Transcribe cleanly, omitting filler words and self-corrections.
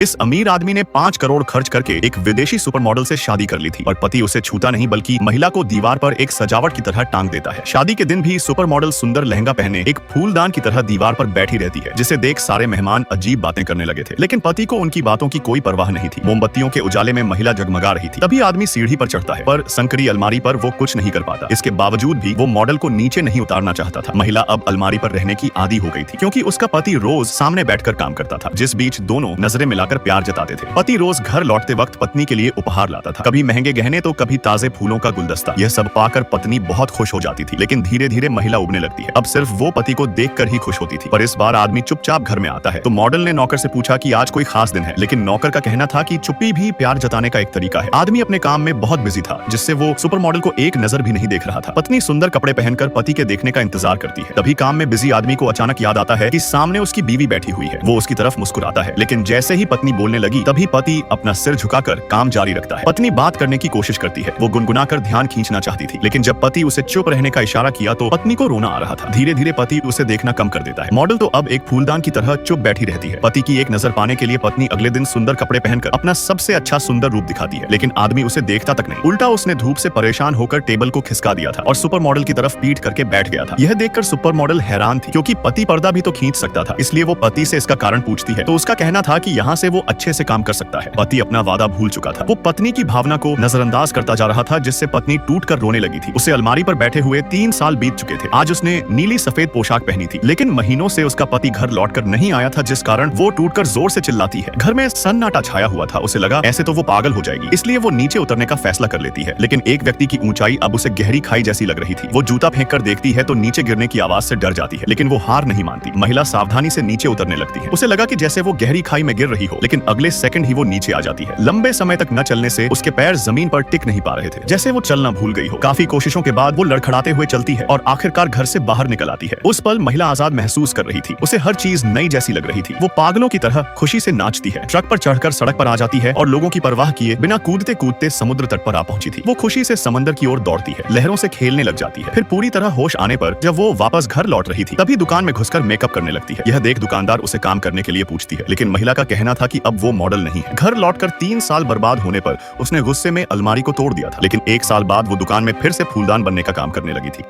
इस अमीर आदमी ने 5 करोड़ खर्च करके एक विदेशी सुपर मॉडल से शादी कर ली थी और पति उसे छूता नहीं बल्कि महिला को दीवार पर एक सजावट की तरह टांग देता है। शादी के दिन भी सुपर मॉडल सुंदर लहंगा पहने एक फूलदान की तरह दीवार पर बैठी रहती है, जिसे देख सारे मेहमान अजीब बातें करने लगे थे। लेकिन पति को उनकी बातों की कोई परवाह नहीं थी। मोमबत्तियों के उजाले में महिला जगमगा रही थी। तभी आदमी सीढ़ी पर चढ़ता है, पर संकरी अलमारी पर वो कुछ नहीं कर पाता। इसके बावजूद भी वो मॉडल को नीचे नहीं उतारना चाहता था। महिला अब अलमारी पर रहने की आदी हो गई थी, क्योंकि उसका पति रोज सामने बैठकर काम करता था, जिस बीच दोनों नजरें मिलाकर प्यार जताते थे। पति रोज घर लौटते वक्त पत्नी के लिए उपहार लाता था, कभी महंगे गहने तो कभी ताजे फूलों का गुलदस्ता। यह सब पाकर पत्नी बहुत खुश हो जाती थी, लेकिन धीरे धीरे महिला उबने लगती है। अब सिर्फ वो पति को देखकर ही खुश होती थी। पर इस बार आदमी चुपचाप घर में आता है तो मॉडल ने नौकर से पूछा कि आज कोई खास दिन है, लेकिन नौकर का कहना था कि चुप्पी भी प्यार जताने का एक तरीका है। आदमी अपने काम में बहुत बिजी था, जिससे वो सुपर मॉडल को एक नजर भी नहीं देख रहा था। पत्नी सुंदर कपड़े पहनकर पति के देखने का इंतजार करती है। तभी काम में बिजी आदमी को अचानक याद आता है कि सामने उसकी बीवी बैठी हुई है। वो उसकी तरफ मुस्कुराता है, लेकिन जैसे ही पत्नी बोलने लगी तभी पति अपना सिर झुकाकर काम जारी रखता है। पत्नी बात करने की कोशिश करती है, वो गुनगुनाकर ध्यान खींचना चाहती थी, लेकिन जब पति उसे चुप रहने का इशारा किया तो पत्नी को रोना आ रहा था। धीरे धीरे पति उसे देखना कम कर देता है। मॉडल तो अब एक फूलदान की तरह चुप बैठी रहती है। पति की एक नजर पाने के लिए पत्नी अगले दिन सुंदर कपड़े पहनकर अपना सबसे अच्छा सुंदर रूप दिखाती है, लेकिन आदमी उसे देखता तक नहीं। उल्टा उसने धूप से परेशान होकर टेबल को खिसका दिया था और सुपर मॉडल की तरफ पीठ करके बैठ गया था। यह देखकर सुपर मॉडल हैरान थी, क्योंकि पति पर्दा भी तो खींच सकता था। इसलिए वो पति से इसका कारण पूछती है तो उसका कहना था कि यहाँ से वो अच्छे से काम कर सकता है। पति अपना वादा भूल चुका था। वो पत्नी की भावना को नजरअंदाज करता जा रहा था, जिससे पत्नी टूटकर रोने लगी थी। उसे अलमारी पर बैठे हुए 3 साल बीत चुके थे। आज उसने नीली सफेद पोशाक पहनी थी, लेकिन महीनों से उसका पति घर लौटकर नहीं आया था, जिस कारण वो टूटकर जोर से चिल्लाती है। घर में सन्नाटा छाया हुआ था। उसे लगा ऐसे तो वो पागल हो जाएगी, इसलिए वो नीचे उतरने का फैसला कर लेती है। लेकिन एक व्यक्ति की ऊंचाई अब उसे गहरी खाई जैसी लग रही थी। वो जूता फेंक कर देखती है तो नीचे गिरने की आवाज से डर जाती है, लेकिन वो हार नहीं मानती। महिला सावधानी से नीचे उतरने लगती है। उसे लगा कि जैसे वो गहरी खाई में गिर रही हो, लेकिन अगले सेकंड ही वो नीचे आ जाती है। लंबे समय तक न चलने से उसके पैर जमीन पर टिक नहीं पा रहे थे, जैसे वो चलना भूल गई हो। काफी कोशिशों के बाद वो लड़खड़ाते हुए चलती है और आखिरकार घर से बाहर निकल आती है। उस पल महिला आजाद महसूस कर रही थी। उसे हर चीज नई जैसी लग रही थी। वो पागलों की तरह खुशी से नाचती है, ट्रक पर चढ़कर सड़क पर आ जाती है और लोगों की परवाह किए बिना कूदते कूदते समुद्र तट पर आ पहुंची थी। वो खुशी से समंदर की ओर दौड़ती है, लहरों से खेलने लग जाती है। फिर पूरी तरह होश आने पर जब वो वापस घर लौट रही थी, तभी दुकान में घुसकर मेकअप करने लगती है। यह देख दुकानदार उसे काम करने के लिए पूछती है, लेकिन महिला का कहना था कि अब वो मॉडल नहीं है। घर लौटकर 3 साल बर्बाद होने पर उसने गुस्से में अलमारी को तोड़ दिया था, लेकिन 1 साल बाद वो दुकान में फिर से फूलदान बनने का काम करने लगी थी।